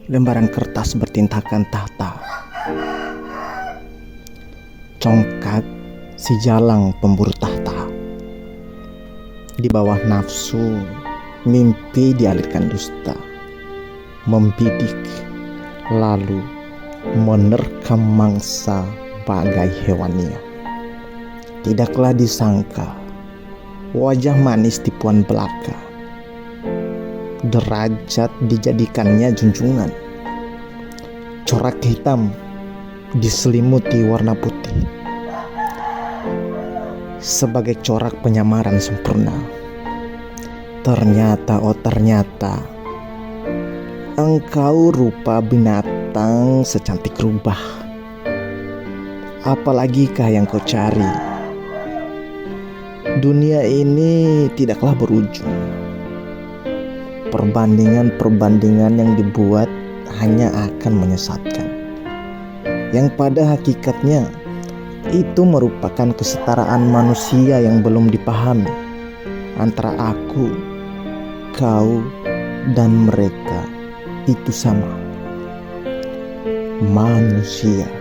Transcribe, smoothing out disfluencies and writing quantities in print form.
lembaran kertas bertintakan tahta. Congkak si jalang pemburu tahta. Di bawah nafsu, mimpi dialirkan dusta, membidik, lalu menerkam mangsa bagai hewania. Tidaklah disangka, wajah manis tipuan belaka, derajat dijadikannya junjungan, corak hitam diselimuti warna putih, sebagai corak penyamaran sempurna. Ternyata, oh ternyata, engkau rupa binatang secantik rubah. Apalagikah yang kau cari? Dunia ini tidaklah berujung. Perbandingan-perbandingan yang dibuat hanya akan menyesatkan. Yang pada hakikatnya itu merupakan kesetaraan manusia yang belum dipahami antara aku, kau, dan mereka. Itu sama, manusia.